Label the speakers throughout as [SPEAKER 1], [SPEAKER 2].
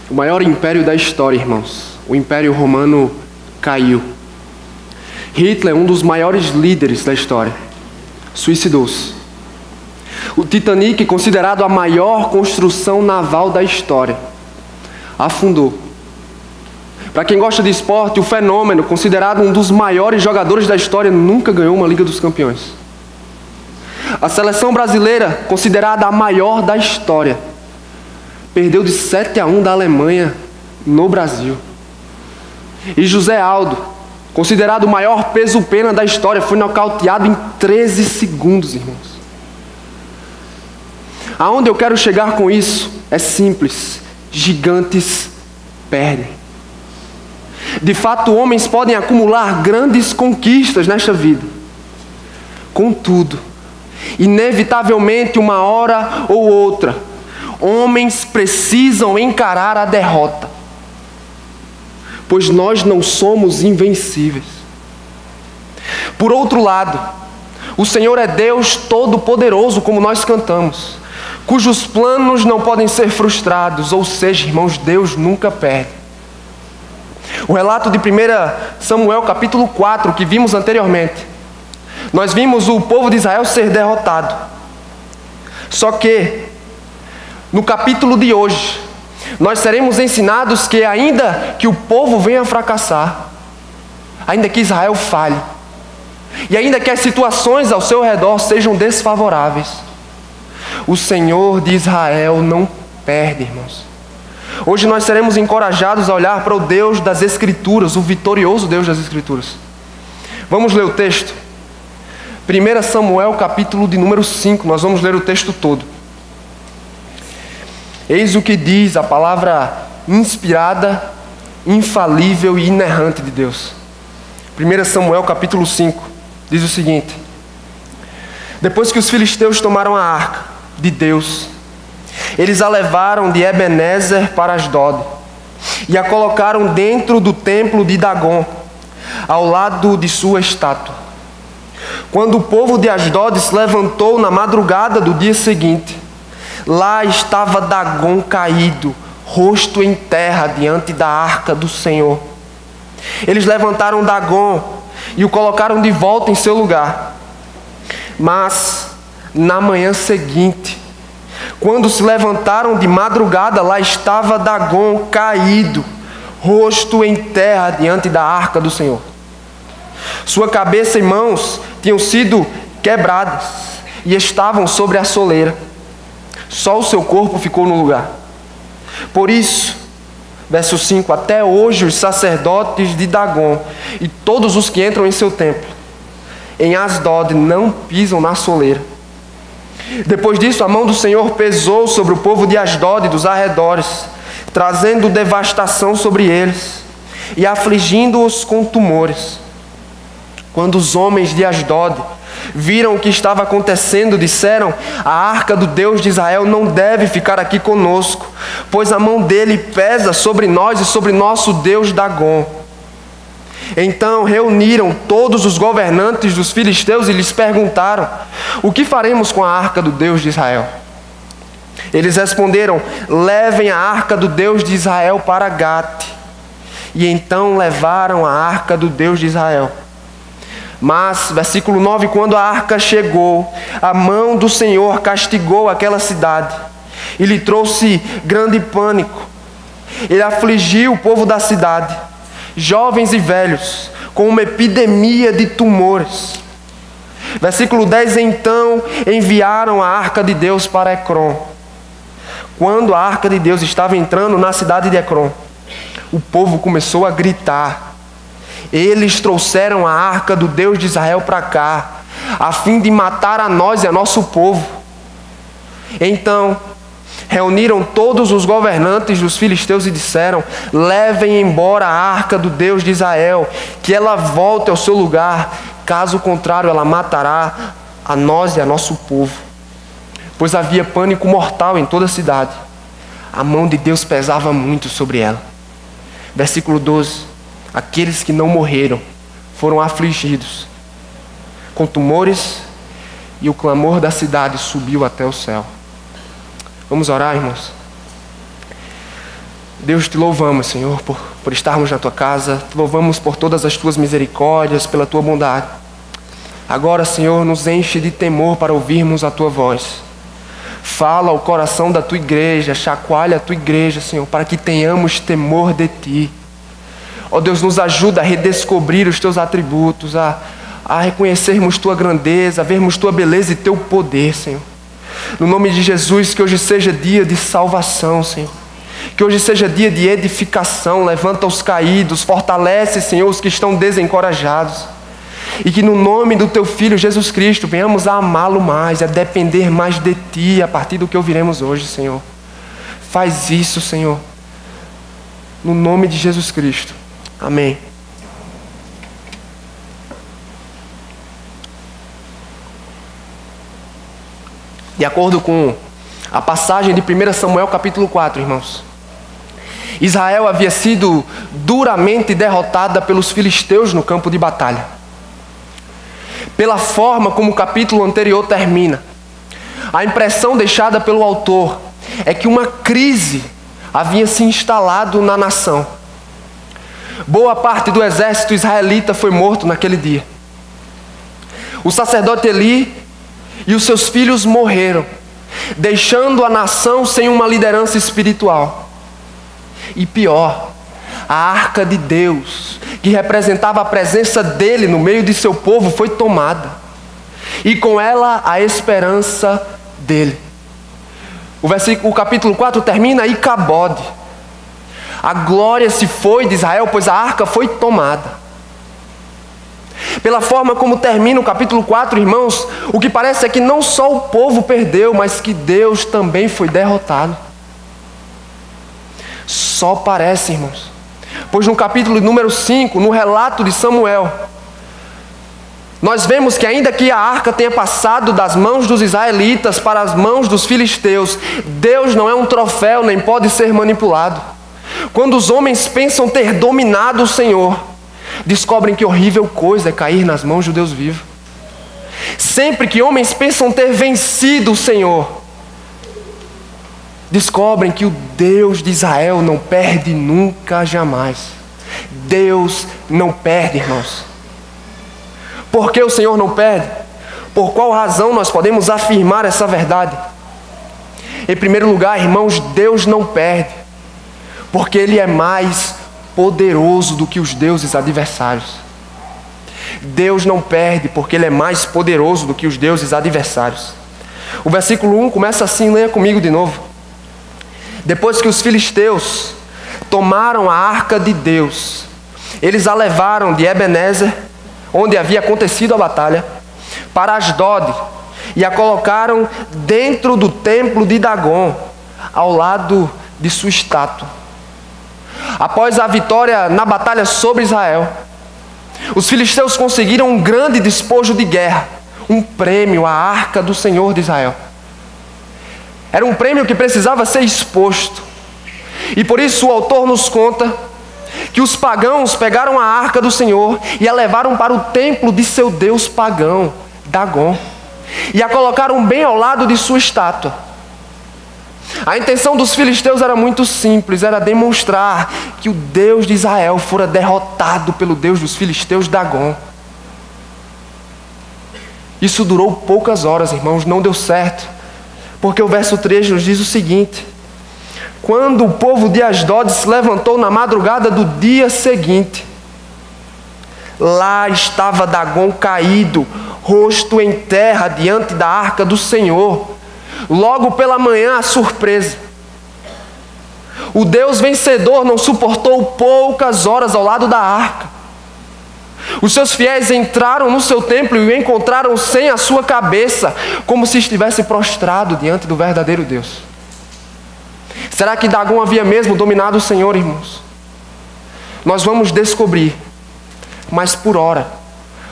[SPEAKER 1] O maior império da história, irmãos, o Império Romano, caiu. Hitler, um dos maiores líderes da história, suicidou-se. O Titanic, considerado a maior construção naval da história, afundou. Para quem gosta de esporte, o Fenômeno, considerado um dos maiores jogadores da história, nunca ganhou uma Liga dos Campeões. A seleção brasileira, considerada a maior da história, perdeu de 7-1 da Alemanha no Brasil. E José Aldo, considerado o maior peso-pena da história, foi nocauteado em 13 segundos, irmãos. Aonde eu quero chegar com isso é simples: gigantes perdem. De fato, homens podem acumular grandes conquistas nesta vida. Contudo, inevitavelmente, uma hora ou outra, homens precisam encarar a derrota, pois nós não somos invencíveis. Por outro lado, o Senhor é Deus Todo-Poderoso, como nós cantamos, cujos planos não podem ser frustrados, ou seja, irmãos, Deus nunca perde. O relato de 1 Samuel capítulo 4, que vimos anteriormente, nós vimos o povo de Israel ser derrotado. Só que, no capítulo de hoje, nós seremos ensinados que ainda que o povo venha a fracassar, ainda que Israel falhe, e ainda que as situações ao seu redor sejam desfavoráveis, o Senhor de Israel não perde, irmãos. Hoje nós seremos encorajados a olhar para o Deus das Escrituras, o vitorioso Deus das Escrituras. Vamos ler o texto? 1 Samuel capítulo de número 5, nós vamos ler o texto todo. Eis o que diz a palavra inspirada, infalível e inerrante de Deus. 1 Samuel capítulo 5 diz o seguinte: depois que os filisteus tomaram a arca de Deus, eles a levaram de Ebenezer para Asdod e a colocaram dentro do templo de Dagon, ao lado de sua estátua. Quando o povo de Asdod se levantou na madrugada do dia seguinte, lá estava Dagon caído, rosto em terra diante da arca do Senhor. Eles levantaram Dagon e o colocaram de volta em seu lugar. Mas na manhã seguinte, quando se levantaram de madrugada, lá estava Dagon caído, rosto em terra diante da arca do Senhor. Sua cabeça e mãos tinham sido quebradas e estavam sobre a soleira. Só o seu corpo ficou no lugar. Por isso, verso 5, até hoje os sacerdotes de Dagon e todos os que entram em seu templo, em Asdod, não pisam na soleira. Depois disso, a mão do Senhor pesou sobre o povo de Asdod e dos arredores, trazendo devastação sobre eles e afligindo-os com tumores. Quando os homens de Asdod viram o que estava acontecendo, disseram: a arca do Deus de Israel não deve ficar aqui conosco, pois a mão dele pesa sobre nós e sobre nosso Deus Dagon. Então reuniram todos os governantes dos filisteus e lhes perguntaram: o que faremos com a arca do Deus de Israel? Eles responderam: levem a arca do Deus de Israel para Gate. E então levaram a arca do Deus de Israel. Mas, versículo 9, quando a arca chegou, a mão do Senhor castigou aquela cidade e lhe trouxe grande pânico. Ele afligiu o povo da cidade, jovens e velhos, com uma epidemia de tumores. Versículo 10, então enviaram a arca de Deus para Ecrom. Quando a arca de Deus estava entrando na cidade de Ecrom, o povo começou a gritar: eles trouxeram a arca do Deus de Israel para cá, a fim de matar a nós e a nosso povo. Então reuniram todos os governantes dos filisteus e disseram: levem embora a arca do Deus de Israel, que ela volte ao seu lugar, caso contrário ela matará a nós e a nosso povo. Pois havia pânico mortal em toda a cidade. A mão de Deus pesava muito sobre ela. Versículo 12. Aqueles que não morreram foram afligidos com tumores e o clamor da cidade subiu até o céu. Vamos orar, irmãos? Deus, te louvamos, Senhor, por estarmos na tua casa. Te louvamos por todas as tuas misericórdias, pela tua bondade. Agora, Senhor, nos enche de temor para ouvirmos a tua voz. Fala ao coração da tua igreja, chacoalha a tua igreja, Senhor, para que tenhamos temor de ti. Ó Deus, nos ajuda a redescobrir os teus atributos, a reconhecermos tua grandeza, a vermos tua beleza e teu poder, Senhor. No nome de Jesus, que hoje seja dia de salvação, Senhor. Que hoje seja dia de edificação. Levanta os caídos, fortalece, Senhor, os que estão desencorajados. E que no nome do teu Filho Jesus Cristo venhamos a amá-lo mais, a depender mais de ti a partir do que ouviremos hoje, Senhor. Faz isso, Senhor, no nome de Jesus Cristo. Amém. De acordo com a passagem de 1 Samuel capítulo 4, irmãos, Israel havia sido duramente derrotada pelos filisteus no campo de batalha. Pela forma como o capítulo anterior termina, a impressão deixada pelo autor é que uma crise havia se instalado na nação. Boa parte do exército israelita foi morto naquele dia. O sacerdote Eli e os seus filhos morreram, deixando a nação sem uma liderança espiritual. E pior, a arca de Deus, que representava a presença dele no meio de seu povo, foi tomada. E com ela a esperança dele. O capítulo 4 termina: Icabode. A glória se foi de Israel, pois a arca foi tomada. Pela forma como termina o capítulo 4, irmãos, o que parece é que não só o povo perdeu, mas que Deus também foi derrotado. Só parece, irmãos. Pois no capítulo número 5, no relato de Samuel, nós vemos que ainda que a arca tenha passado das mãos dos israelitas para as mãos dos filisteus, Deus não é um troféu, nem pode ser manipulado. Quando os homens pensam ter dominado o Senhor, descobrem que horrível coisa é cair nas mãos do Deus vivo. Sempre que homens pensam ter vencido o Senhor, descobrem que o Deus de Israel não perde nunca, jamais. Deus não perde, irmãos. Por que o Senhor não perde? Por qual razão nós podemos afirmar essa verdade? Em primeiro lugar, irmãos, Deus não perde, porque Ele é mais poderoso do que os deuses adversários. Deus não perde, porque Ele é mais poderoso do que os deuses adversários. O versículo 1 começa assim, leia comigo de novo. Depois que os filisteus tomaram a arca de Deus, eles a levaram de Ebenezer, onde havia acontecido a batalha, para Asdod, e a colocaram dentro do templo de Dagon, ao lado de sua estátua. Após a vitória na batalha sobre Israel, os filisteus conseguiram um grande despojo de guerra, um prêmio, a arca do Senhor de Israel. Era um prêmio que precisava ser exposto. E por isso o autor nos conta que os pagãos pegaram a arca do Senhor e a levaram para o templo de seu deus pagão, Dagon, e a colocaram bem ao lado de sua estátua. A intenção dos filisteus era muito simples, era demonstrar que o Deus de Israel fora derrotado pelo Deus dos filisteus, Dagon. Isso durou poucas horas, irmãos, não deu certo. Porque o verso 3 nos diz o seguinte: quando o povo de Asdod se levantou na madrugada do dia seguinte, lá estava Dagon caído, rosto em terra diante da arca do Senhor. Logo pela manhã, a surpresa. O Deus vencedor não suportou poucas horas ao lado da arca. Os seus fiéis entraram no seu templo e o encontraram sem a sua cabeça, como se estivesse prostrado diante do verdadeiro Deus. Será que Dagon havia mesmo dominado o Senhor, irmãos? Nós vamos descobrir, mas por ora,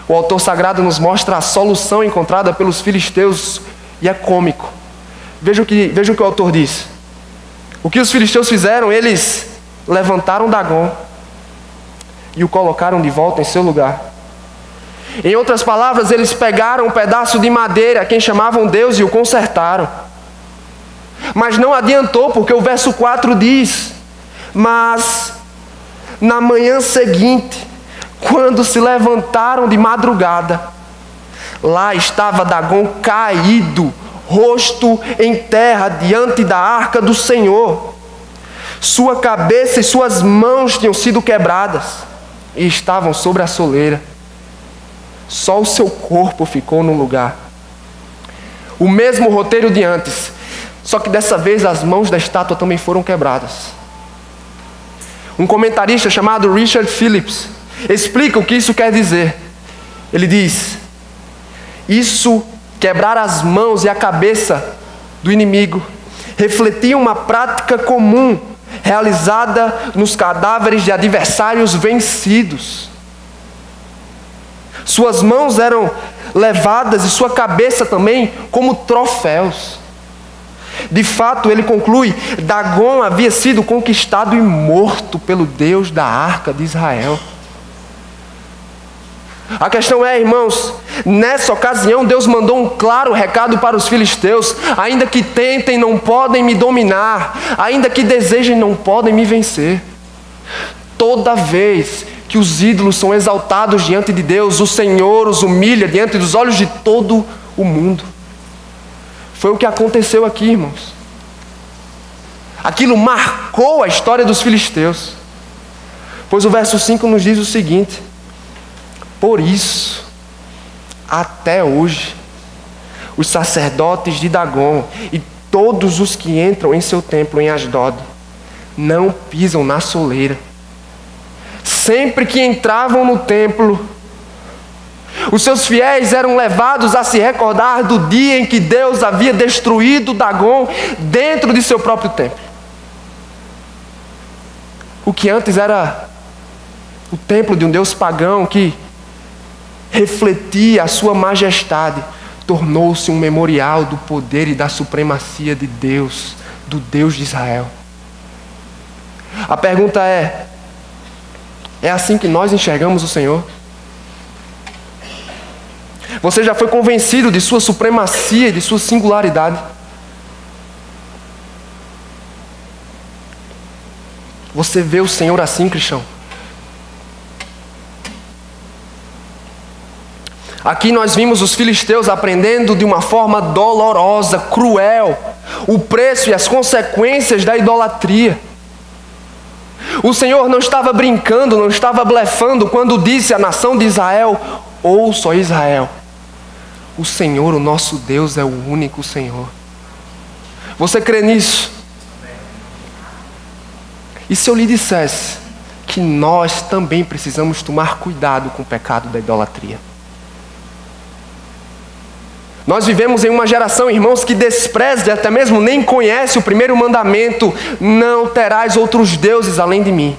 [SPEAKER 1] o autor sagrado nos mostra a solução encontrada pelos filisteus, e é cômico. Veja o que o autor diz. O que os filisteus fizeram? Eles levantaram Dagon e o colocaram de volta em seu lugar. Em outras palavras, eles pegaram um pedaço de madeira, quem chamavam Deus, e o consertaram. Mas não adiantou, porque o verso 4 diz: Mas, na manhã seguinte, quando se levantaram de madrugada, lá estava Dagom caído, rosto em terra, diante da arca do Senhor. Sua cabeça e suas mãos tinham sido quebradas e estavam sobre a soleira. Só o seu corpo ficou no lugar. O mesmo roteiro de antes, só que dessa vez as mãos da estátua também foram quebradas. Um comentarista chamado Richard Phillips explica o que isso quer dizer. Ele diz: isso, quebrar as mãos e a cabeça do inimigo, refletia uma prática comum realizada nos cadáveres de adversários vencidos. Suas mãos eram levadas e sua cabeça também como troféus. De fato, ele conclui, Dagom havia sido conquistado e morto pelo Deus da arca de Israel. A questão é, irmãos, nessa ocasião Deus mandou um claro recado para os filisteus: ainda que tentem, não podem me dominar, ainda que desejem, não podem me vencer. Toda vez que os ídolos são exaltados diante de Deus, o Senhor os humilha diante dos olhos de todo o mundo. Foi o que aconteceu aqui, irmãos. Aquilo marcou a história dos filisteus. Pois o verso 5 nos diz o seguinte: por isso, até hoje, os sacerdotes de Dagom e todos os que entram em seu templo em Asdod não pisam na soleira. Sempre que entravam no templo, os seus fiéis eram levados a se recordar do dia em que Deus havia destruído Dagom dentro de seu próprio templo. O que antes era o templo de um deus pagão que refletia a sua majestade, tornou-se um memorial do poder e da supremacia de Deus, do Deus de Israel. A pergunta é assim que nós enxergamos o Senhor? Você já foi convencido de sua supremacia e de sua singularidade? Você vê o Senhor assim, cristão? Aqui nós vimos os filisteus aprendendo de uma forma dolorosa, cruel, o preço e as consequências da idolatria. O Senhor não estava brincando, não estava blefando quando disse à nação de Israel: ouça, ó Israel, o Senhor, o nosso Deus, é o único Senhor. Você crê nisso? E se eu lhe dissesse que nós também precisamos tomar cuidado com o pecado da idolatria? Nós vivemos em uma geração, irmãos, que despreza e até mesmo nem conhece o primeiro mandamento: não terás outros deuses além de mim.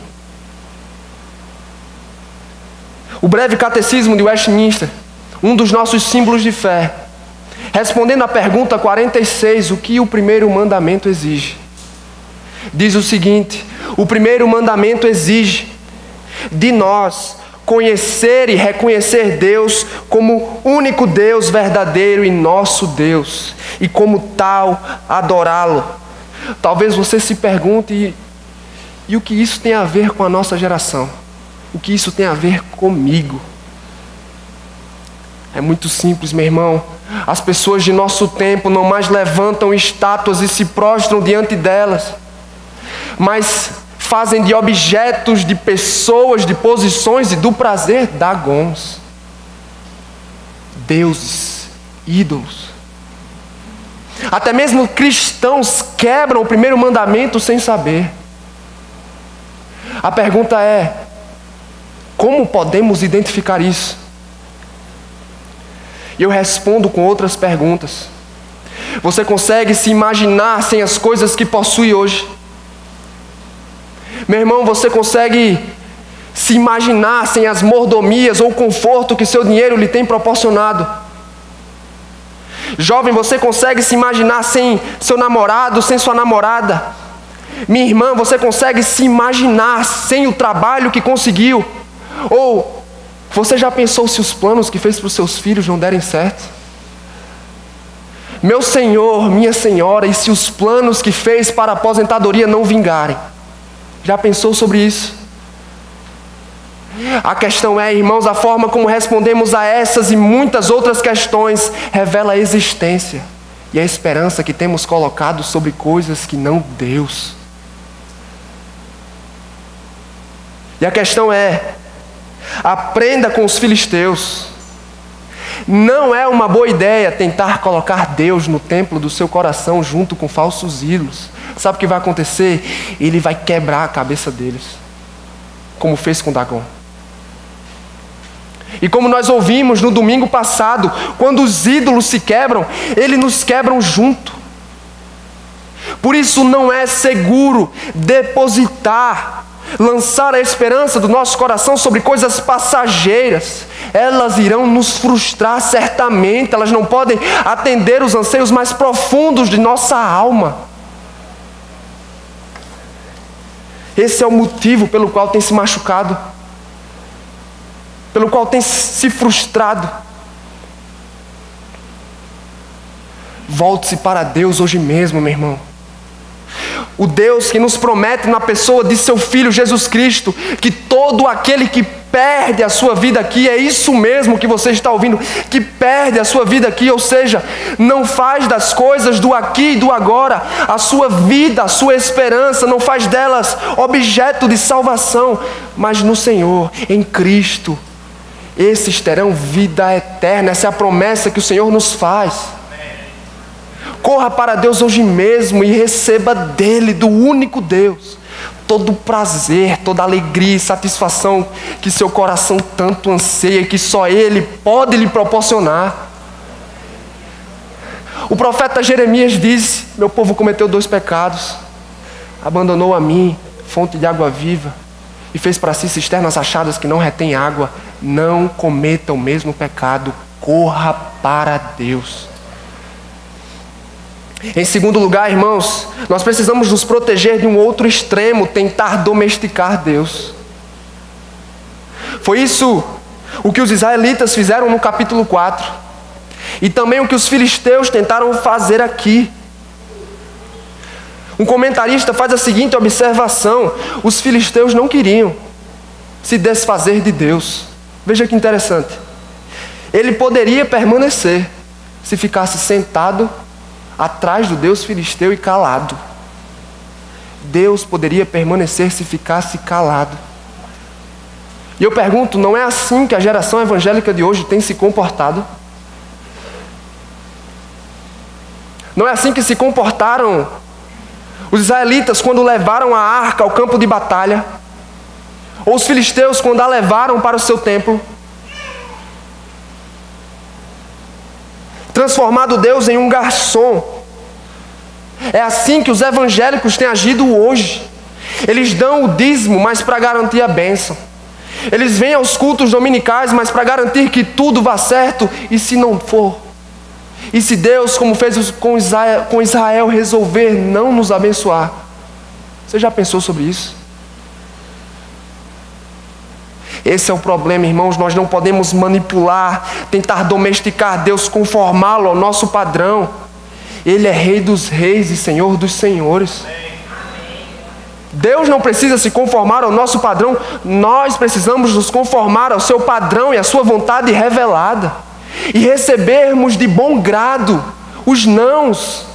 [SPEAKER 1] O breve catecismo de Westminster, um dos nossos símbolos de fé, respondendo à pergunta 46, o que o primeiro mandamento exige, diz o seguinte: o primeiro mandamento exige de nós conhecer e reconhecer Deus como único Deus verdadeiro e nosso Deus, e como tal adorá-lo. Talvez você se pergunte, e o que isso tem a ver com a nossa geração? O que isso tem a ver comigo? É muito simples, meu irmão. As pessoas de nosso tempo não mais levantam estátuas e se prostram diante delas, mas fazem de objetos, de pessoas, de posições e do prazer dagons, deuses, ídolos. Até mesmo cristãos quebram o primeiro mandamento sem saber. A pergunta é: como podemos identificar isso? E eu respondo com outras perguntas. Você consegue se imaginar sem as coisas que possui hoje? Meu irmão, você consegue se imaginar sem as mordomias ou conforto que seu dinheiro lhe tem proporcionado? Jovem, você consegue se imaginar sem seu namorado, sem sua namorada? Minha irmã, você consegue se imaginar sem o trabalho que conseguiu? Ou você já pensou se os planos que fez para os seus filhos não derem certo? Meu senhor, minha senhora, e se os planos que fez para a aposentadoria não vingarem? Já pensou sobre isso? A questão é, irmãos, a forma como respondemos a essas e muitas outras questões revela a existência e a esperança que temos colocado sobre coisas que não Deus. E a questão é, aprenda com os filisteus. Não é uma boa ideia tentar colocar Deus no templo do seu coração junto com falsos ídolos. Sabe o que vai acontecer? Ele vai quebrar a cabeça deles, como fez com Dagon. E como nós ouvimos no domingo passado, quando os ídolos se quebram, eles nos quebram junto. Por isso não é seguro depositar, lançar a esperança do nosso coração sobre coisas passageiras. Elas irão nos frustrar certamente, elas não podem atender os anseios mais profundos de nossa alma. Esse é o motivo pelo qual tem se machucado, pelo qual tem se frustrado. Volte-se para Deus hoje mesmo, meu irmão. O Deus que nos promete na pessoa de seu Filho Jesus Cristo, que todo aquele que perde a sua vida aqui, é isso mesmo que você está ouvindo, que perde a sua vida aqui, ou seja, não faz das coisas do aqui e do agora a sua vida, a sua esperança, não faz delas objeto de salvação, mas no Senhor, em Cristo, esses terão vida eterna. Essa é a promessa que o Senhor nos faz. Corra para Deus hoje mesmo e receba dele, do único Deus, todo o prazer, toda a alegria e satisfação que seu coração tanto anseia e que só Ele pode lhe proporcionar. O profeta Jeremias disse: meu povo cometeu 2 pecados, abandonou a mim, fonte de água viva, e fez para si cisternas achadas que não retêm água. Não cometa o mesmo pecado, corra para Deus. Em segundo lugar, irmãos, nós precisamos nos proteger de um outro extremo, tentar domesticar Deus. Foi isso o que os israelitas fizeram no capítulo 4. E também o que os filisteus tentaram fazer aqui. Um comentarista faz a seguinte observação: os filisteus não queriam se desfazer de Deus. Veja que interessante. Ele poderia permanecer se ficasse sentado atrás do Deus filisteu e calado. Deus poderia permanecer se ficasse calado. E eu pergunto, não é assim que a geração evangélica de hoje tem se comportado? Não é assim que se comportaram os israelitas quando levaram a arca ao campo de batalha? Ou os filisteus quando a levaram para o seu templo? Transformado Deus em um garçom. É assim que os evangélicos têm agido hoje. Eles dão o dízimo, mas para garantir a bênção. Eles vêm aos cultos dominicais, mas para garantir que tudo vá certo. E se não for? E se Deus, como fez com Israel, resolver não nos abençoar? Você já pensou sobre isso? Esse é o problema, irmãos. Nós não podemos manipular, tentar domesticar Deus, conformá-lo ao nosso padrão. Ele é Rei dos reis e Senhor dos senhores. Deus não precisa se conformar ao nosso padrão. Nós precisamos nos conformar ao seu padrão e à sua vontade revelada, e recebermos de bom grado os nãos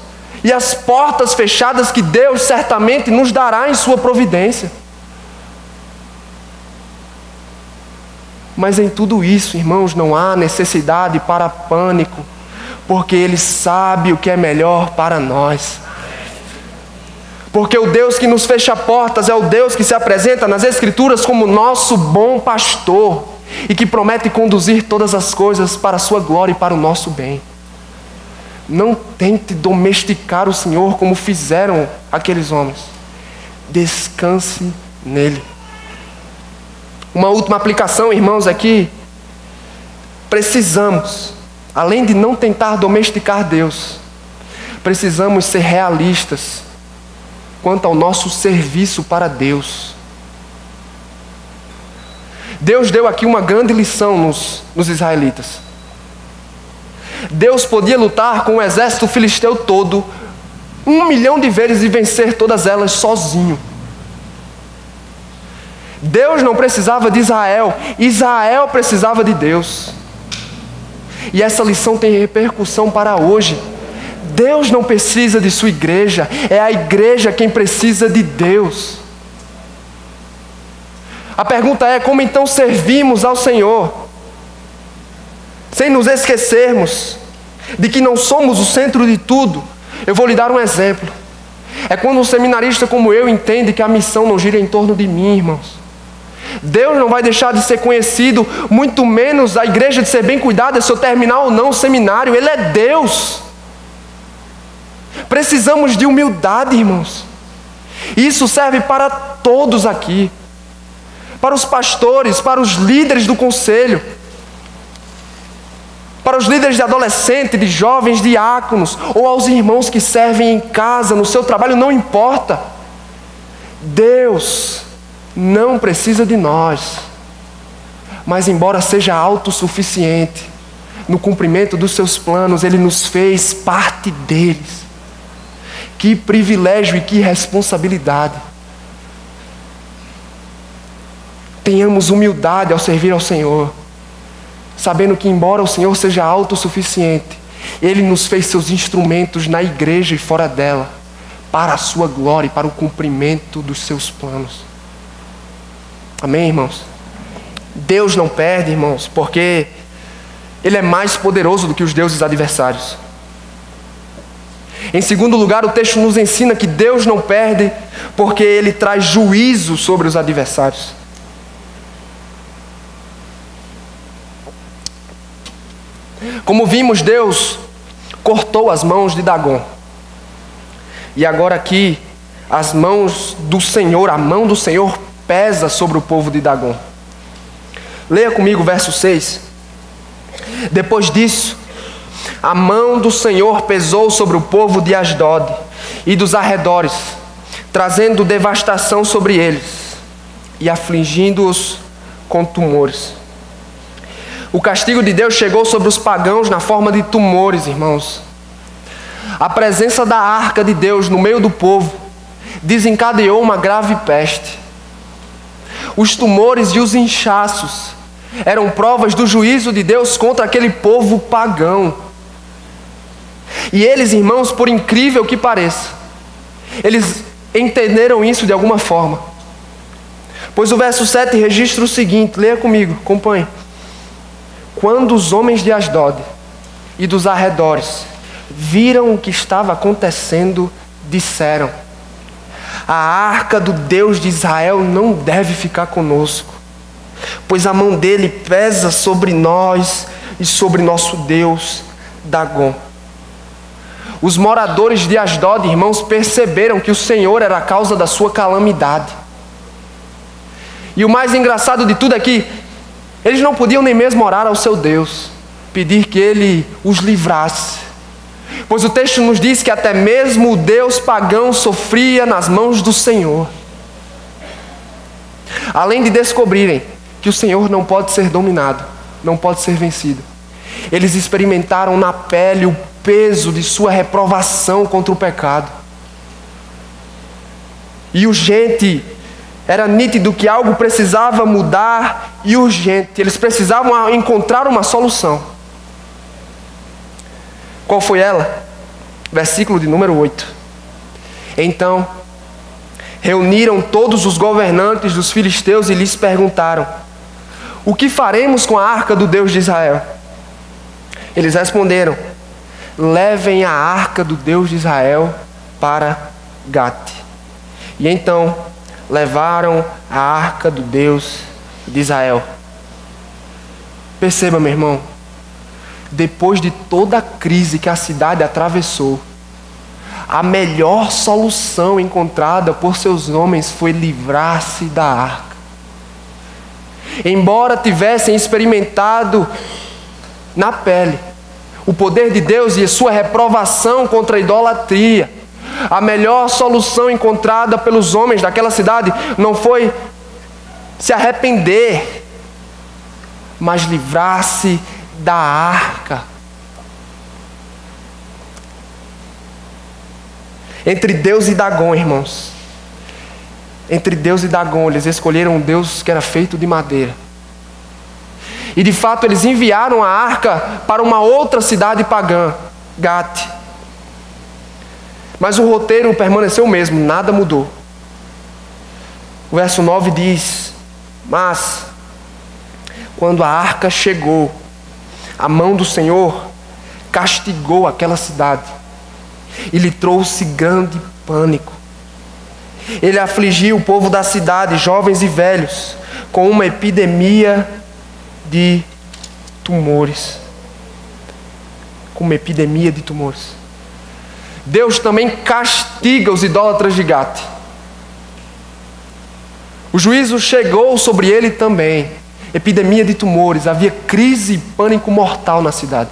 [SPEAKER 1] e as portas fechadas que Deus certamente nos dará em sua providência. Mas em tudo isso, irmãos, não há necessidade para pânico, porque Ele sabe o que é melhor para nós. Porque o Deus que nos fecha portas é o Deus que se apresenta nas Escrituras como nosso bom pastor e que promete conduzir todas as coisas para a sua glória e para o nosso bem. Não tente domesticar o Senhor como fizeram aqueles homens. Descanse nele. Uma última aplicação, irmãos, aqui. Precisamos, além de não tentar domesticar Deus, precisamos ser realistas quanto ao nosso serviço para Deus. Deus deu aqui uma grande lição nos israelitas. Deus podia lutar com o exército filisteu todo, 1 milhão de vezes, e vencer todas elas sozinho. Deus não precisava de Israel, Israel precisava de Deus. E essa lição tem repercussão para hoje. Deus não precisa de sua igreja, é a igreja quem precisa de Deus. A pergunta é: como então servimos ao Senhor? Sem nos esquecermos de que não somos o centro de tudo. Eu vou lhe dar um exemplo. É quando um seminarista como eu entende que a missão não gira em torno de mim, irmãos. Deus não vai deixar de ser conhecido, muito menos a igreja de ser bem cuidada se eu terminar ou não o seminário. Ele é Deus. Precisamos de humildade, irmãos. Isso serve para todos aqui. Para os pastores, para os líderes do conselho, para os líderes de adolescentes, de jovens, diáconos, ou aos irmãos que servem em casa, no seu trabalho, não importa. Deus não precisa de nós, mas embora seja autossuficiente no cumprimento dos seus planos, Ele nos fez parte deles. Que privilégio e que responsabilidade. Tenhamos humildade ao servir ao Senhor, sabendo que embora o Senhor seja autossuficiente, Ele nos fez seus instrumentos na igreja e fora dela, para a sua glória e para o cumprimento dos seus planos. Amém, irmãos? Deus não perde, irmãos, porque Ele é mais poderoso do que os deuses adversários. Em segundo lugar, o texto nos ensina que Deus não perde porque Ele traz juízo sobre os adversários. Como vimos, Deus cortou as mãos de Dagom. E agora aqui, as mãos do Senhor, a mão do Senhor pesa sobre o povo de Dagom. Leia comigo o verso 6. Depois disso, a mão do Senhor pesou sobre o povo de Asdod e dos arredores, trazendo devastação sobre eles e afligindo-os com tumores. O castigo de Deus chegou sobre os pagãos na forma de tumores, irmãos. A presença da arca de Deus no meio do povo desencadeou uma grave peste. Os tumores e os inchaços eram provas do juízo de Deus contra aquele povo pagão. E eles, irmãos, por incrível que pareça, eles entenderam isso de alguma forma. Pois o verso 7 registra o seguinte, leia comigo, acompanhe. Quando os homens de Asdod e dos arredores viram o que estava acontecendo, disseram: a arca do Deus de Israel não deve ficar conosco, pois a mão dele pesa sobre nós e sobre nosso Deus Dagom. Os moradores de Asdod, irmãos, perceberam que o Senhor era a causa da sua calamidade. E o mais engraçado de tudo é que eles não podiam nem mesmo orar ao seu Deus, pedir que Ele os livrasse. Pois o texto nos diz que até mesmo o Deus pagão sofria nas mãos do Senhor. Além de descobrirem que o Senhor não pode ser dominado, não pode ser vencido, eles experimentaram na pele o peso de sua reprovação contra o pecado. E urgente, era nítido que algo precisava mudar e urgente. Eles precisavam encontrar uma solução. Qual foi ela? Versículo de número 8. Então, reuniram todos os governantes dos filisteus e lhes perguntaram: o que faremos com a arca do Deus de Israel? Eles responderam: levem a arca do Deus de Israel para Gate. E então levaram a arca do Deus de Israel. Perceba, meu irmão, depois de toda a crise que a cidade atravessou, a melhor solução encontrada por seus homens foi livrar-se da arca. Embora tivessem experimentado na pele o poder de Deus e a sua reprovação contra a idolatria, a melhor solução encontrada pelos homens daquela cidade não foi se arrepender, mas livrar-se da arca. Entre Deus e Dagom, irmãos, entre Deus e Dagom, eles escolheram um Deus que era feito de madeira. E de fato eles enviaram a arca para uma outra cidade pagã, Gate. Mas o roteiro permaneceu o mesmo, nada mudou. O verso 9 diz: mas, quando a arca chegou, a mão do Senhor castigou aquela cidade e lhe trouxe grande pânico. Ele afligiu o povo da cidade, jovens e velhos, com uma epidemia de tumores. Com uma epidemia de tumores. Deus também castiga os idólatras de Gate. O juízo chegou sobre ele também. Epidemia de tumores. Havia crise e pânico mortal na cidade.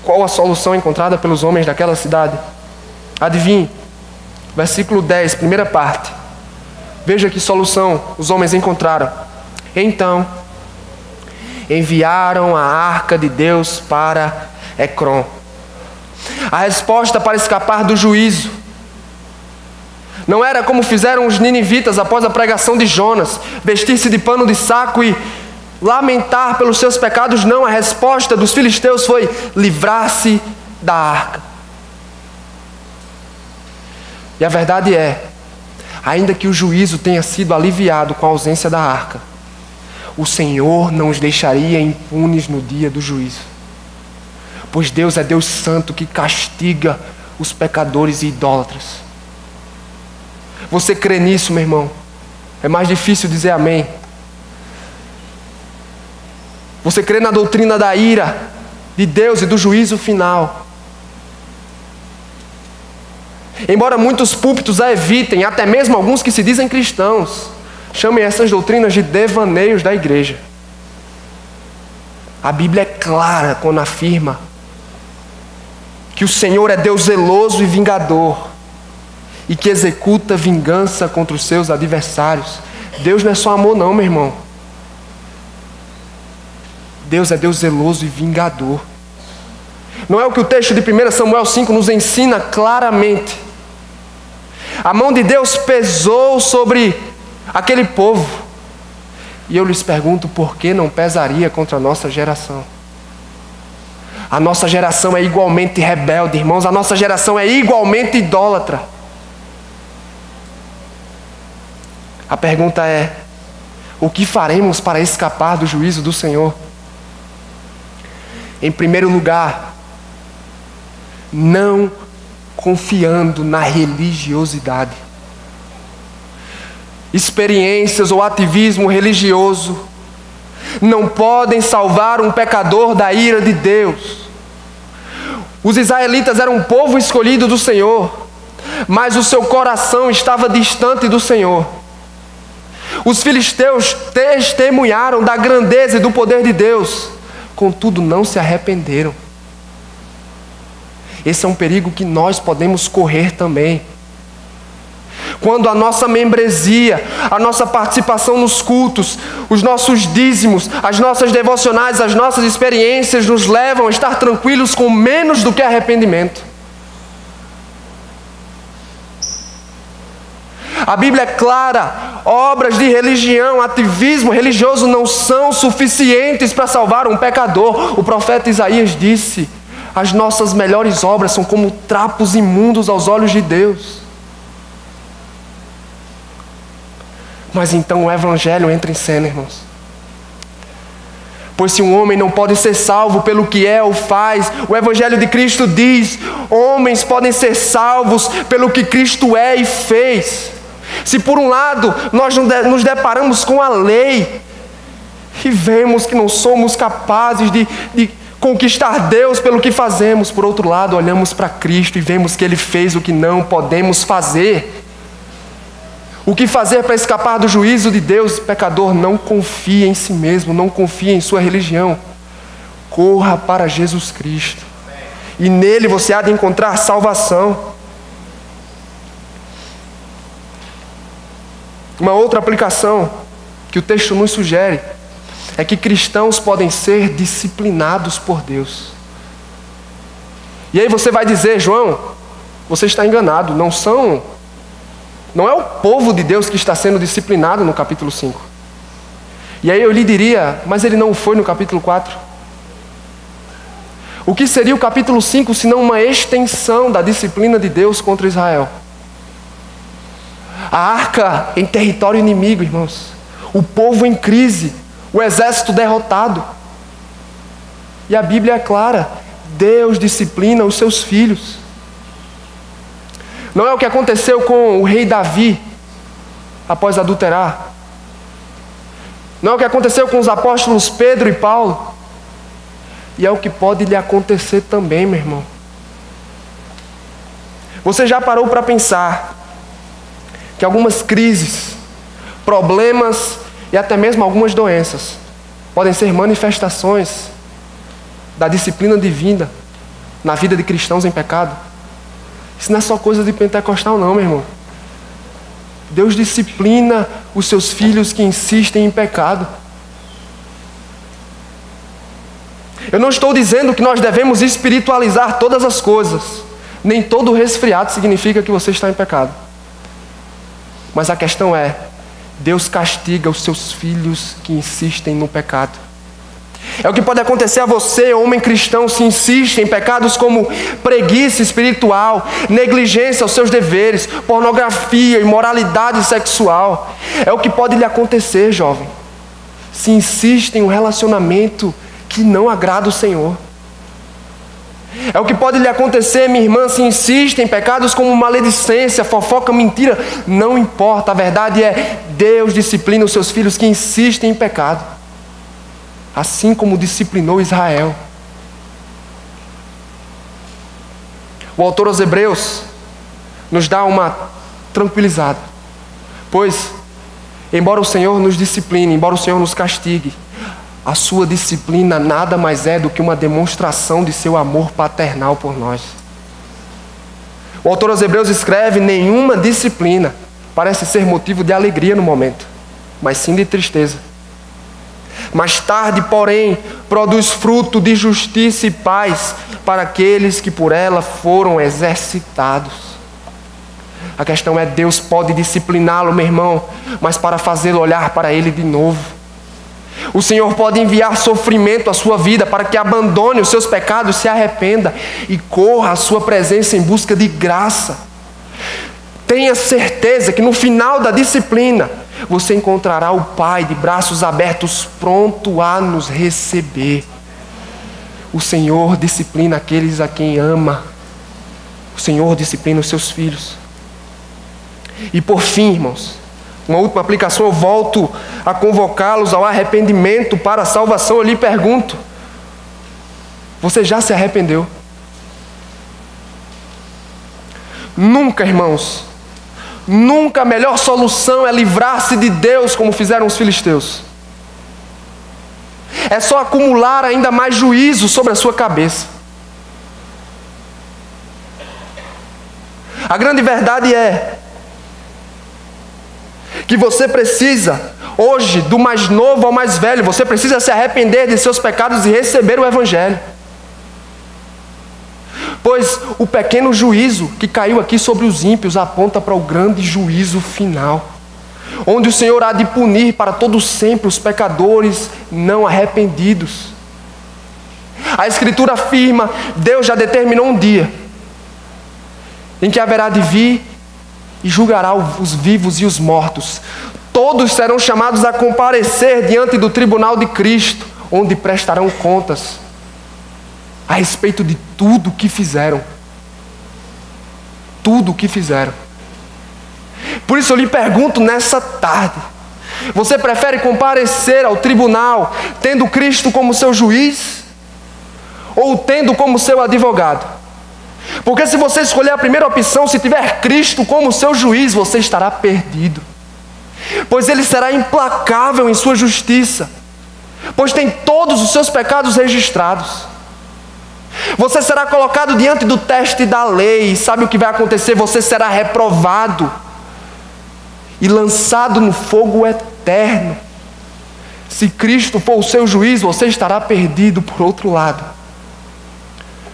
[SPEAKER 1] Qual a solução encontrada pelos homens daquela cidade? Adivinhe. Versículo 10, primeira parte. Veja que solução os homens encontraram. Então, enviaram a arca de Deus para Ecrom. A resposta para escapar do juízo não era como fizeram os ninivitas após a pregação de Jonas, vestir-se de pano de saco e lamentar pelos seus pecados. Não, a resposta dos filisteus foi livrar-se da arca. E a verdade é, ainda que o juízo tenha sido aliviado com a ausência da arca, o Senhor não os deixaria impunes no dia do juízo. Pois Deus é Deus santo que castiga os pecadores e idólatras. Você crê nisso, meu irmão? É mais difícil dizer amém. Você crê na doutrina da ira de Deus e do juízo final. Embora muitos púlpitos a evitem, até mesmo alguns que se dizem cristãos, chamem essas doutrinas de devaneios da igreja. A Bíblia é clara quando afirma que o Senhor é Deus zeloso e vingador e que executa vingança contra os seus adversários. Deus não é só amor não, meu irmão. Deus é Deus zeloso e vingador. Não é o que o texto de 1 Samuel 5 nos ensina claramente? A mão de Deus pesou sobre aquele povo. E eu lhes pergunto, por que não pesaria contra a nossa geração? A nossa geração é igualmente rebelde, irmãos. A nossa geração é igualmente idólatra. A pergunta é, o que faremos para escapar do juízo do Senhor? Em primeiro lugar, não confiando na religiosidade. Experiências ou ativismo religioso não podem salvar um pecador da ira de Deus. Os israelitas eram um povo escolhido do Senhor, mas o seu coração estava distante do Senhor. Os filisteus testemunharam da grandeza e do poder de Deus, contudo não se arrependeram. Esse é um perigo que nós podemos correr também. Quando a nossa membresia, a nossa participação nos cultos, os nossos dízimos, as nossas devocionais, as nossas experiências nos levam a estar tranquilos com menos do que arrependimento. A Bíblia é clara, obras de religião, ativismo religioso não são suficientes para salvar um pecador. O profeta Isaías disse: as nossas melhores obras são como trapos imundos aos olhos de Deus. Mas então o Evangelho entra em cena, irmãos. Pois se um homem não pode ser salvo pelo que é ou faz, o Evangelho de Cristo diz: homens podem ser salvos pelo que Cristo é e fez. Se por um lado nós nos deparamos com a lei e vemos que não somos capazes de conquistar Deus pelo que fazemos, por outro lado olhamos para Cristo e vemos que Ele fez o que não podemos fazer. O que fazer para escapar do juízo de Deus? Pecador, não confie em si mesmo, não confie em sua religião. Corra para Jesus Cristo. E nele você há de encontrar salvação. Uma outra aplicação que o texto nos sugere é que cristãos podem ser disciplinados por Deus. E aí você vai dizer: João, você está enganado, não são Não é o povo de Deus que está sendo disciplinado no capítulo 5. E aí eu lhe diria, mas ele não foi no capítulo 4? O que seria o capítulo 5 se não uma extensão da disciplina de Deus contra Israel? A arca em território inimigo, irmãos. O povo em crise. O exército derrotado. E a Bíblia é clara. Deus disciplina os seus filhos. Não é o que aconteceu com o rei Davi após adulterar. Não é o que aconteceu com os apóstolos Pedro e Paulo. E é o que pode lhe acontecer também, meu irmão. Você já parou para pensar que algumas crises, problemas e até mesmo algumas doenças podem ser manifestações da disciplina divina na vida de cristãos em pecado? Isso não é só coisa de pentecostal não, meu irmão. Deus disciplina os seus filhos que insistem em pecado. Eu não estou dizendo que nós devemos espiritualizar todas as coisas. Nem todo resfriado significa que você está em pecado. Mas a questão é, Deus castiga os seus filhos que insistem no pecado. É o que pode acontecer a você, homem cristão, se insiste em pecados como preguiça espiritual, negligência aos seus deveres, pornografia, imoralidade sexual. É o que pode lhe acontecer, jovem, se insiste em um relacionamento que não agrada o Senhor. É o que pode lhe acontecer, minha irmã, se insiste em pecados como maledicência, fofoca, mentira. Não importa, a verdade é, Deus disciplina os seus filhos que insistem em pecado. Assim como disciplinou Israel. O autor aos Hebreus nos dá uma tranquilizada. Pois, embora o Senhor nos discipline, embora o Senhor nos castigue, a sua disciplina nada mais é do que uma demonstração de seu amor paternal por nós. O autor aos Hebreus escreve: nenhuma disciplina parece ser motivo de alegria no momento, mas sim de tristeza. Mais tarde, porém, produz fruto de justiça e paz para aqueles que por ela foram exercitados. A questão é, Deus pode discipliná-lo, meu irmão, mas para fazê-lo olhar para Ele de novo. O Senhor pode enviar sofrimento à sua vida para que abandone os seus pecados, se arrependa e corra à sua presença em busca de graça. Tenha certeza que no final da disciplina você encontrará o Pai de braços abertos, pronto a nos receber. O Senhor disciplina aqueles a quem ama. O Senhor disciplina os seus filhos. E por fim, irmãos, uma última aplicação, eu volto a convocá-los ao arrependimento para a salvação. Eu lhe pergunto: você já se arrependeu? Nunca, irmãos, nunca a melhor solução é livrar-se de Deus como fizeram os filisteus. É só acumular ainda mais juízo sobre a sua cabeça. A grande verdade é que você precisa, hoje, do mais novo ao mais velho, você precisa se arrepender de seus pecados e receber o Evangelho. Pois o pequeno juízo que caiu aqui sobre os ímpios aponta para o grande juízo final, onde o Senhor há de punir para todo sempre os pecadores não arrependidos. A Escritura afirma, Deus já determinou um dia em que haverá de vir e julgará os vivos e os mortos. Todos serão chamados a comparecer diante do tribunal de Cristo, onde prestarão contas a respeito de tudo o que fizeram. Tudo o que fizeram. Por isso eu lhe pergunto nessa tarde: você prefere comparecer ao tribunal tendo Cristo como seu juiz, ou tendo como seu advogado? Porque se você escolher a primeira opção, se tiver Cristo como seu juiz, você estará perdido. Pois Ele será implacável em sua justiça, pois tem todos os seus pecados registrados. Você será colocado diante do teste da lei, e sabe o que vai acontecer? Você será reprovado e lançado no fogo eterno. Se Cristo for o seu juiz, você estará perdido por outro lado.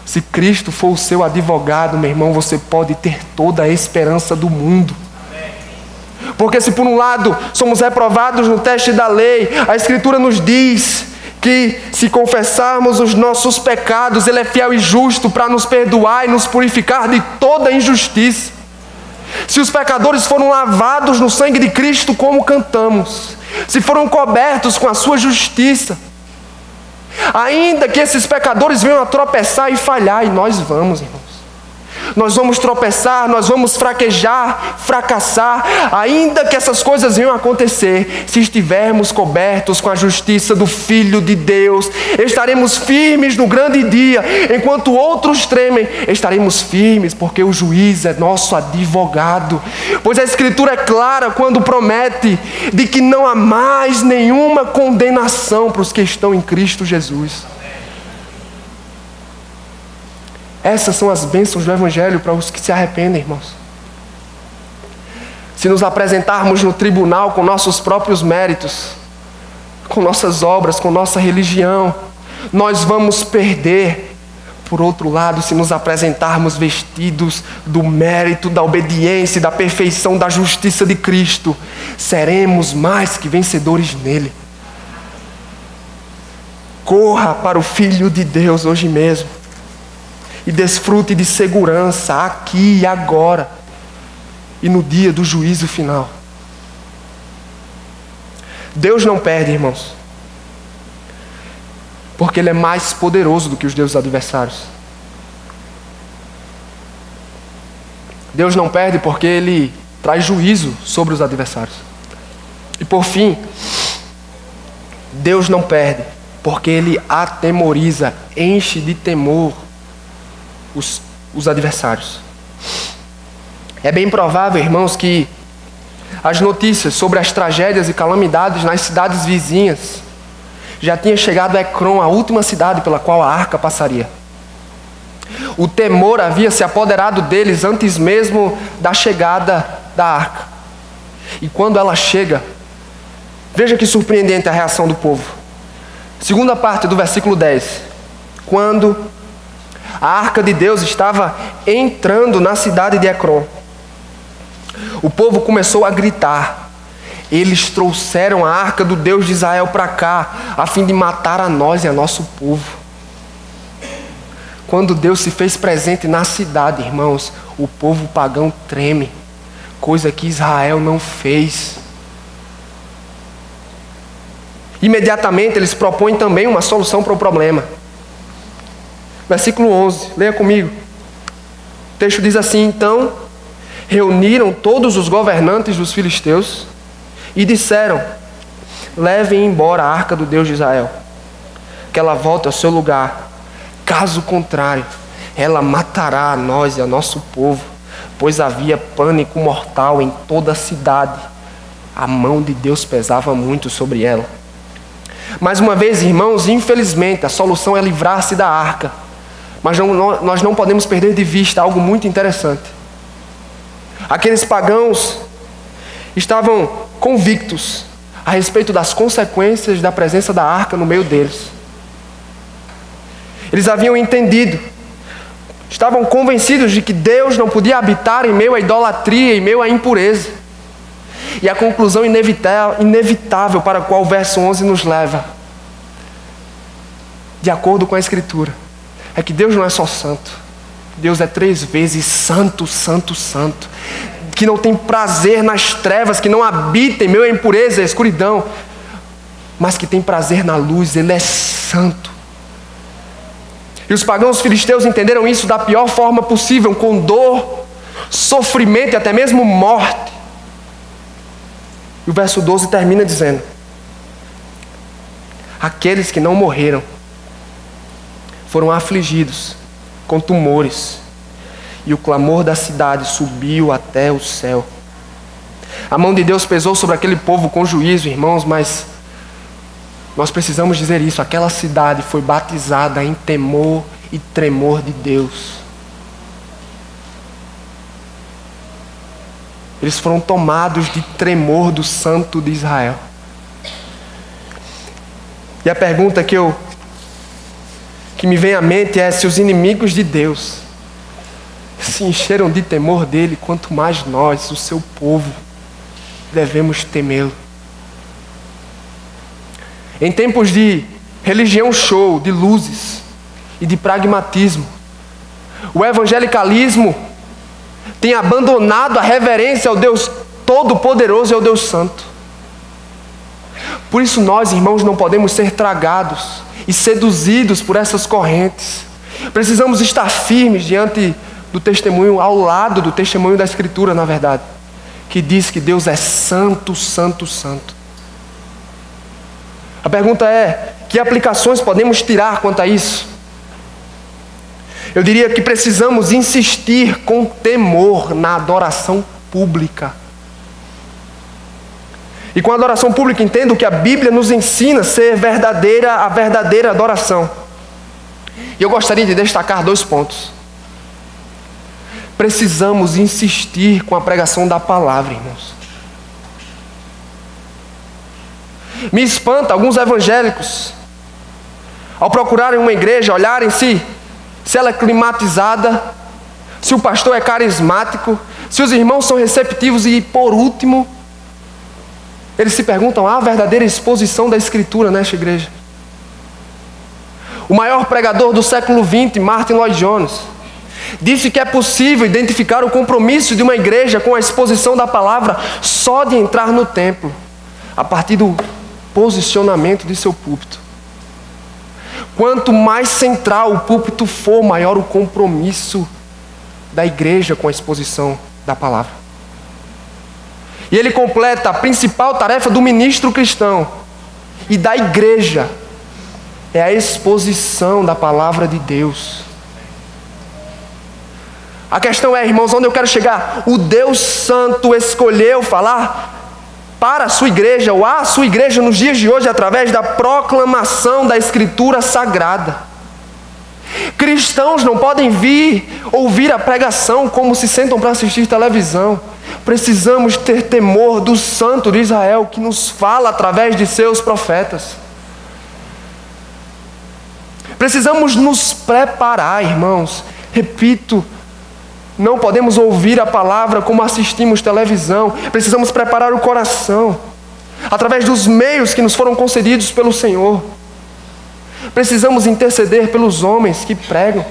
[SPEAKER 1] Se Cristo for o seu advogado, meu irmão, você pode ter toda a esperança do mundo. Porque se por um lado somos reprovados no teste da lei, a Escritura nos diz que se confessarmos os nossos pecados, Ele é fiel e justo para nos perdoar e nos purificar de toda injustiça. Se os pecadores foram lavados no sangue de Cristo, como cantamos, se foram cobertos com a sua justiça, ainda que esses pecadores venham a tropeçar e falhar, e nós vamos, irmãos, nós vamos tropeçar, nós vamos fraquejar, fracassar, ainda que essas coisas venham a acontecer, se estivermos cobertos com a justiça do Filho de Deus, estaremos firmes no grande dia, enquanto outros tremem, estaremos firmes, porque o juiz é nosso advogado. Pois a Escritura é clara quando promete de que não há mais nenhuma condenação para os que estão em Cristo Jesus. Essas são as bênçãos do Evangelho para os que se arrependem, irmãos. Se nos apresentarmos no tribunal com nossos próprios méritos, com nossas obras, com nossa religião, nós vamos perder. Por outro lado, se nos apresentarmos vestidos do mérito, da obediência e da perfeição da justiça de Cristo, seremos mais que vencedores nele. Corra para o Filho de Deus hoje mesmo e desfrute de segurança aqui e agora e no dia do juízo final. Deus não perde, irmãos, porque Ele é mais poderoso do que os deuses adversários. Deus não perde porque Ele traz juízo sobre os adversários. E por fim, Deus não perde porque Ele atemoriza, enche de temor os adversários. É bem provável, irmãos, que as notícias sobre as tragédias e calamidades nas cidades vizinhas já tinha chegado a Ecrom, a última cidade pela qual a arca passaria. O temor havia se apoderado deles antes mesmo da chegada da arca. E quando ela chega, veja que surpreendente a reação do povo. Segunda parte do versículo 10. Quando a arca de Deus estava entrando na cidade de Ecrom, o povo começou a gritar: eles trouxeram a arca do Deus de Israel para cá, a fim de matar a nós e a nosso povo. Quando Deus se fez presente na cidade, irmãos, o povo pagão treme, coisa que Israel não fez. Imediatamente eles propõem também uma solução para o problema. Versículo 11, leia comigo. O texto diz assim: então reuniram todos os governantes dos filisteus e disseram: levem embora a arca do Deus de Israel, que ela volte ao seu lugar. Caso contrário, ela matará a nós e a nosso povo, pois havia pânico mortal em toda a cidade. A mão de Deus pesava muito sobre ela. Mais uma vez, irmãos, infelizmente, a solução é livrar-se da arca. Mas nós não podemos perder de vista algo muito interessante. Aqueles pagãos estavam convictos a respeito das consequências da presença da arca no meio deles. Eles haviam entendido, estavam convencidos de que Deus não podia habitar em meio à idolatria, em meio à impureza. E a conclusão inevitável para a qual o verso 11 nos leva, de acordo com a Escritura, é que Deus não é só santo. Deus é 3 vezes santo, santo, santo. Que não tem prazer nas trevas, que não habita em meio à impureza e à escuridão, mas que tem prazer na luz. Ele é santo. E os pagãos filisteus entenderam isso da pior forma possível, com dor, sofrimento e até mesmo morte. E o verso 12 termina dizendo: aqueles que não morreram foram afligidos com tumores, e o clamor da cidade subiu até o céu. A mão de Deus pesou sobre aquele povo com juízo, irmãos, mas nós precisamos dizer isso: aquela cidade foi batizada em temor e tremor de Deus. Eles foram tomados de tremor do Santo de Israel. E a pergunta que me vem à mente é: se os inimigos de Deus se encheram de temor dele, quanto mais nós, o seu povo. devemos temê-lo. Em tempos de religião show, de luzes e de pragmatismo, o evangelicalismo tem abandonado a reverência ao Deus Todo-Poderoso e ao Deus Santo. Por isso nós, irmãos, não podemos ser tragados e seduzidos por essas correntes. Precisamos estar firmes diante do testemunho, ao lado do testemunho da Escritura, na verdade, que diz que Deus é santo, santo, santo. A pergunta é, que aplicações podemos tirar quanto a isso? Eu diria que precisamos insistir com temor na adoração pública. E com a adoração pública entendo que a Bíblia nos ensina a ser a verdadeira adoração. E eu gostaria de destacar 2 pontos. Precisamos insistir com a pregação da palavra, irmãos. Me espanta alguns evangélicos, ao procurarem uma igreja, olharem se ela é climatizada, se o pastor é carismático, se os irmãos são receptivos e, por último, eles se perguntam: há a verdadeira exposição da Escritura nesta igreja? O maior pregador do século XX, Martin Lloyd-Jones, disse que é possível identificar o compromisso de uma igreja com a exposição da palavra só de entrar no templo, a partir do posicionamento de seu púlpito. Quanto mais central o púlpito for, maior o compromisso da igreja com a exposição da palavra. E ele completa: a principal tarefa do ministro cristão e da igreja é a exposição da palavra de Deus. A questão é, irmãos, onde eu quero chegar? O Deus Santo escolheu falar para a sua igreja, ou à sua igreja nos dias de hoje, através da proclamação da Escritura Sagrada. Cristãos não podem vir ouvir a pregação como se sentam para assistir televisão. Precisamos ter temor do Santo de Israel, que nos fala através de seus profetas. Precisamos nos preparar, irmãos. Repito, não podemos ouvir a palavra como assistimos televisão. Precisamos preparar o coração, através dos meios que nos foram concedidos pelo Senhor. Precisamos interceder pelos homens que pregam.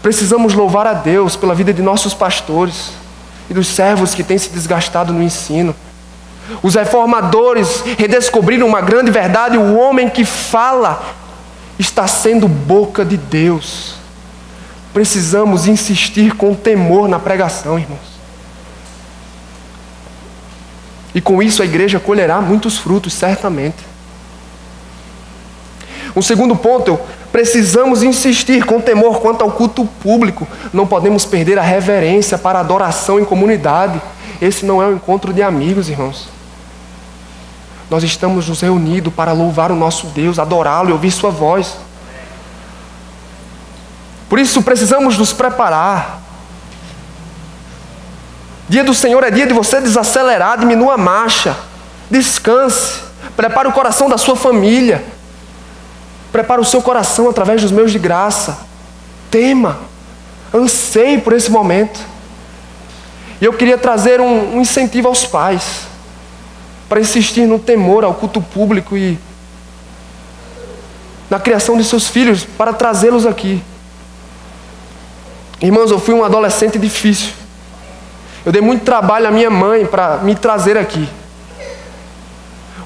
[SPEAKER 1] Precisamos louvar a Deus pela vida de nossos pastores e dos servos que têm se desgastado no ensino. Os reformadores redescobriram uma grande verdade: o homem que fala está sendo boca de Deus. Precisamos insistir com temor na pregação, irmãos. E com isso a igreja colherá muitos frutos, certamente. Um segundo ponto: precisamos insistir com temor quanto ao culto público. Não podemos perder a reverência para a adoração em comunidade. Esse não é um encontro de amigos, irmãos. Nós estamos nos reunidos para louvar o nosso Deus, adorá-lo e ouvir sua voz. Por isso precisamos nos preparar. Dia do Senhor é dia de você desacelerar, diminua a marcha, descanse, prepare o coração da sua família, prepare o seu coração através dos meios de graça, tema, anseie por esse momento. E eu queria trazer um incentivo aos pais, para insistir no temor ao culto público e na criação de seus filhos, para trazê-los aqui. Irmãos, eu fui um adolescente difícil. Eu dei muito trabalho à minha mãe para me trazer aqui.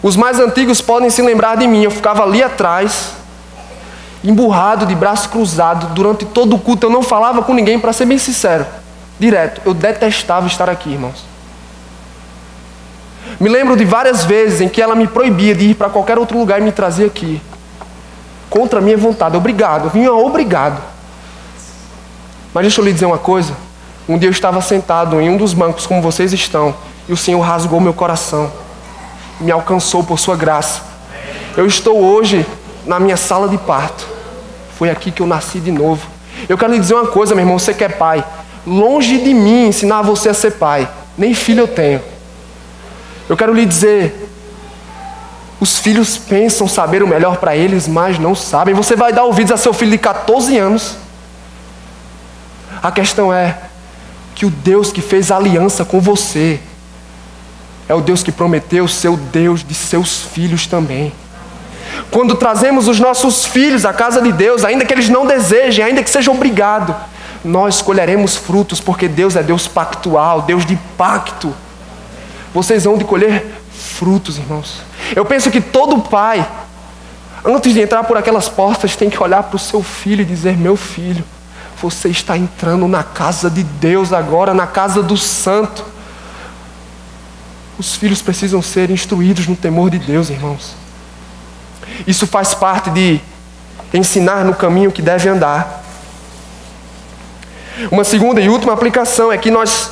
[SPEAKER 1] Os mais antigos podem se lembrar de mim. Eu ficava ali atrás, emburrado, de braço cruzado, durante todo o culto. Eu não falava com ninguém, para ser bem sincero, direto. Eu detestava estar aqui, irmãos. Me lembro de várias vezes em que ela me proibia de ir para qualquer outro lugar e me trazia aqui, contra a minha vontade. Obrigado, eu vinha obrigado. Mas deixa eu lhe dizer uma coisa. Um dia eu estava sentado em um dos bancos como vocês estão, e o Senhor rasgou meu coração, me alcançou por sua graça. Eu estou hoje na minha sala de parto. Foi aqui que eu nasci de novo. Eu quero lhe dizer uma coisa, meu irmão, você que é pai, longe de mim ensinar você a ser pai, nem filho eu tenho. Eu quero lhe dizer, os filhos pensam saber o melhor para eles, mas não sabem. Você vai dar ouvidos a seu filho de 14 anos. A questão é que o Deus que fez aliança com você é o Deus que prometeu ser o Deus de seus filhos também. Quando trazemos os nossos filhos à casa de Deus, ainda que eles não desejem, ainda que sejam obrigados, nós colheremos frutos, porque Deus é Deus pactual, Deus de pacto. Vocês vão de colher frutos, irmãos. Eu penso que todo pai, antes de entrar por aquelas portas, tem que olhar para o seu filho e dizer: meu filho, você está entrando na casa de Deus agora, na casa do santo. Os filhos precisam ser instruídos no temor de Deus, irmãos. Isso faz parte de ensinar no caminho que deve andar. Uma segunda e última aplicação é que nós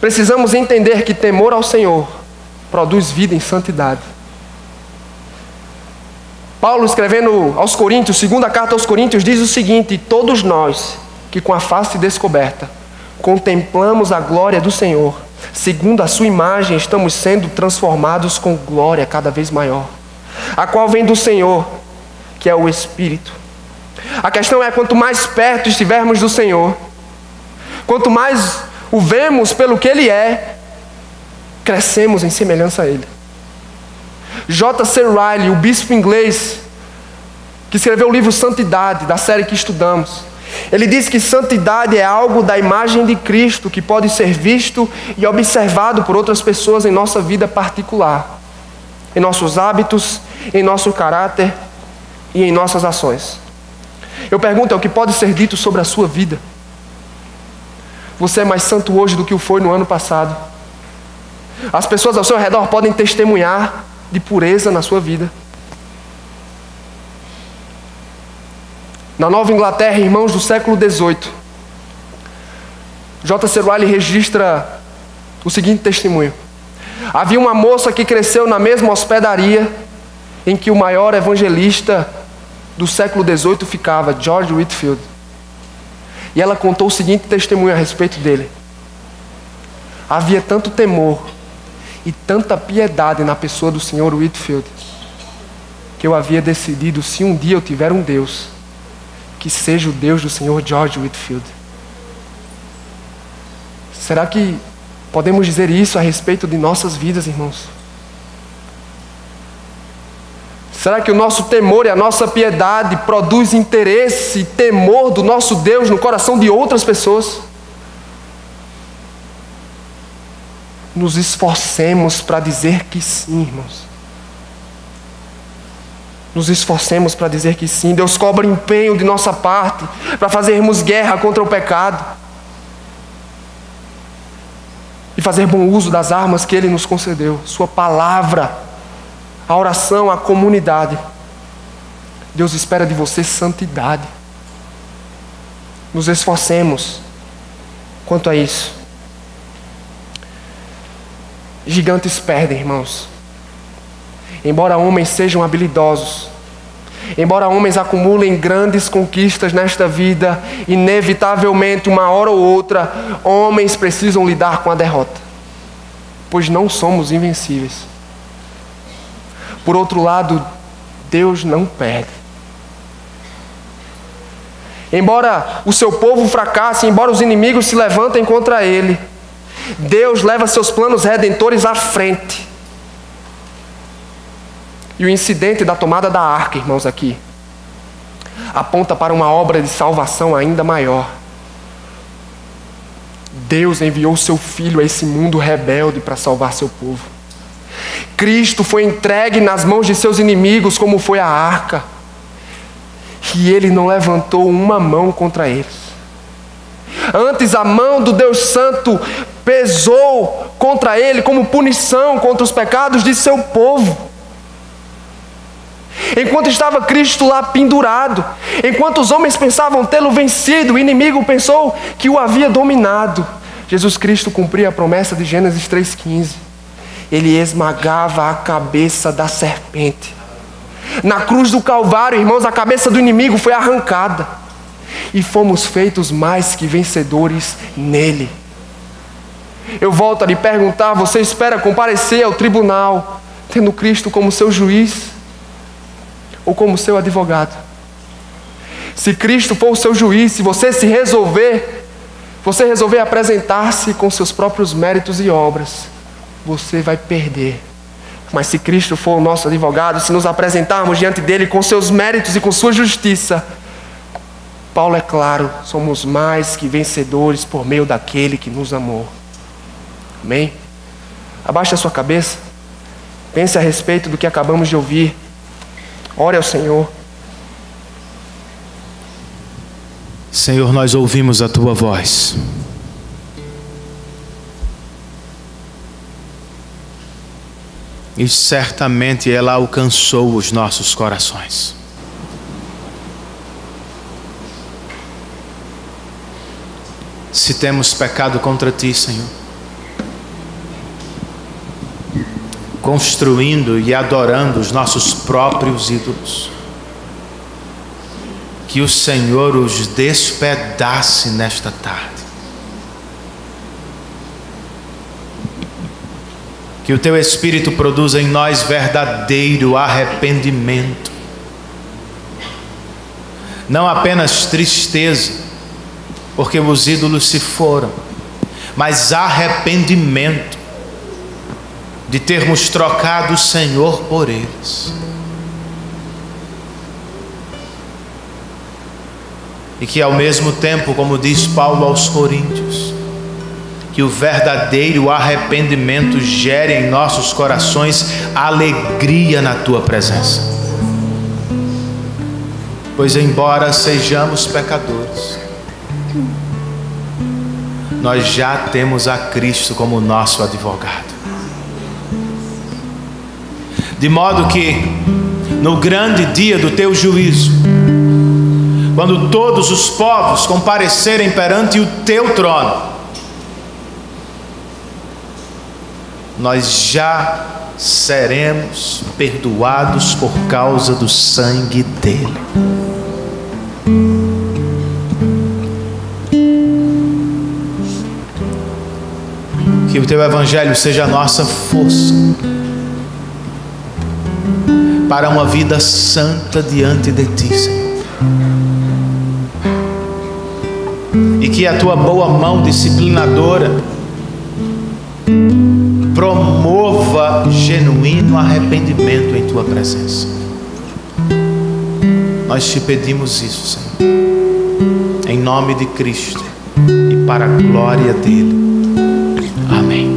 [SPEAKER 1] precisamos entender que temor ao Senhor produz vida em santidade. Paulo, escrevendo aos Coríntios, segunda carta aos Coríntios, diz o seguinte: todos nós que com a face descoberta contemplamos a glória do Senhor, segundo a sua imagem, estamos sendo transformados com glória cada vez maior, a qual vem do Senhor, que é o Espírito. A questão é, quanto mais perto estivermos do Senhor, quanto mais o vemos pelo que Ele é, crescemos em semelhança a Ele. J.C. Ryle, o bispo inglês, que escreveu o livro Santidade, da série que estudamos, ele diz que santidade é algo da imagem de Cristo que pode ser visto e observado por outras pessoas em nossa vida particular, em nossos hábitos, em nosso caráter e em nossas ações. Eu pergunto, é o que pode ser dito sobre a sua vida? Você é mais santo hoje do que o foi no ano passado. As pessoas ao seu redor podem testemunhar de pureza na sua vida. Na Nova Inglaterra, irmãos do século XVIII, J.C. Ryle registra o seguinte testemunho: havia uma moça que cresceu na mesma hospedaria em que o maior evangelista do século XVIII ficava, George Whitefield. E ela contou o seguinte testemunho a respeito dele: havia tanto temor e tanta piedade na pessoa do Sr. Whitefield, que eu havia decidido, se um dia eu tiver um Deus, que seja o Deus do Sr. George Whitefield. Será que podemos dizer isso a respeito de nossas vidas, irmãos? Será que o nosso temor e a nossa piedade produz interesse e temor do nosso Deus no coração de outras pessoas? Nos esforcemos para dizer que sim, irmãos. Nos esforcemos para dizer que sim. Deus cobra empenho de nossa parte para fazermos guerra contra o pecado e fazer bom uso das armas que Ele nos concedeu, sua palavra, a oração, a comunidade. Deus espera de você santidade. Nos esforcemos quanto a isso. Gigantes perdem, irmãos. Embora homens sejam habilidosos, embora homens acumulem grandes conquistas nesta vida, inevitavelmente, uma hora ou outra, homens precisam lidar com a derrota, pois não somos invencíveis. Por outro lado, Deus não perde. Embora o seu povo fracasse, embora os inimigos se levantem contra ele, Deus leva seus planos redentores à frente. E o incidente da tomada da arca, irmãos, aqui, aponta para uma obra de salvação ainda maior. Deus enviou seu Filho a esse mundo rebelde para salvar seu povo. Cristo foi entregue nas mãos de seus inimigos, como foi a arca. E Ele não levantou uma mão contra eles. Antes, a mão do Deus Santo pesou contra Ele como punição contra os pecados de seu povo. Enquanto estava Cristo lá pendurado, enquanto os homens pensavam tê-lo vencido, o inimigo pensou que o havia dominado, Jesus Cristo cumpria a promessa de Gênesis 3,15. Ele esmagava a cabeça da serpente. Na cruz do Calvário, irmãos, a cabeça do inimigo foi arrancada. E fomos feitos mais que vencedores nele. Eu volto a lhe perguntar: você espera comparecer ao tribunal tendo Cristo como seu juiz ou como seu advogado? Se Cristo for o seu juiz, se você resolver apresentar-se com seus próprios méritos e obras, você vai perder. Mas se Cristo for o nosso advogado, se nos apresentarmos diante dele com seus méritos e com sua justiça, Paulo é claro, somos mais que vencedores por meio daquele que nos amou. Amém? Abaixe a sua cabeça. Pense a respeito do que acabamos de ouvir. Ore ao Senhor.
[SPEAKER 2] Senhor, nós ouvimos a Tua voz. E certamente ela alcançou os nossos corações. Se temos pecado contra Ti, Senhor, construindo e adorando os nossos próprios ídolos, que o Senhor os despedace nesta tarde. Que o Teu Espírito produza em nós verdadeiro arrependimento. Não apenas tristeza, porque os ídolos se foram, mas arrependimento de termos trocado o Senhor por eles. E que ao mesmo tempo, como diz Paulo aos Coríntios, que o verdadeiro arrependimento gere em nossos corações alegria na Tua presença. Pois embora sejamos pecadores, nós já temos a Cristo como nosso advogado. De modo que no grande dia do Teu juízo, quando todos os povos comparecerem perante o Teu trono, nós já seremos perdoados por causa do sangue dele. Que o Teu Evangelho seja a nossa força para uma vida santa diante de Ti, Senhor. E que a Tua boa mão disciplinadora promova genuíno arrependimento em Tua presença. Nós Te pedimos isso, Senhor, em nome de Cristo e para a glória dele. Amém.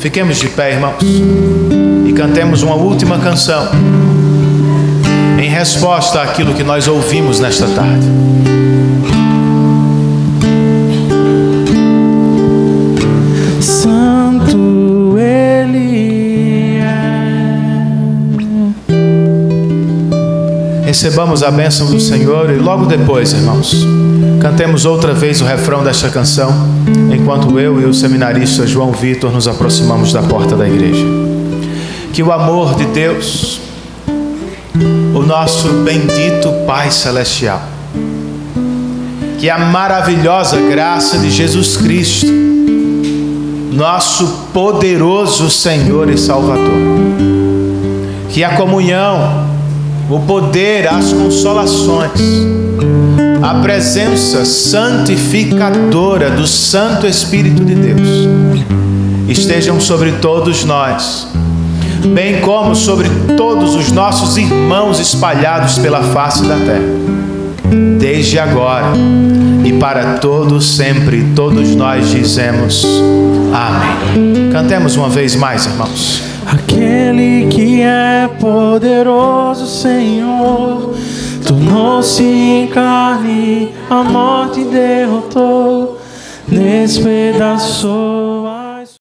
[SPEAKER 2] Fiquemos de pé, irmãos, e cantemos uma última canção em resposta àquilo que nós ouvimos nesta tarde.
[SPEAKER 3] Santo Ele é.
[SPEAKER 2] Recebamos a bênção do Senhor e logo depois, irmãos, cantemos outra vez o refrão desta canção, enquanto eu e o seminarista João Vitor nos aproximamos da porta da igreja. Que o amor de Deus, o nosso bendito Pai Celestial, que a maravilhosa graça de Jesus Cristo, nosso poderoso Senhor e Salvador, que a comunhão, o poder, as consolações, a presença santificadora do Santo Espírito de Deus estejam sobre todos nós, bem como sobre todos os nossos irmãos espalhados pela face da terra, desde agora e para todos sempre. Todos nós dizemos amém. Cantemos uma vez mais, irmãos.
[SPEAKER 3] Aquele que é poderoso, Senhor, tornou-se em carne, a morte derrotou, despedaçou.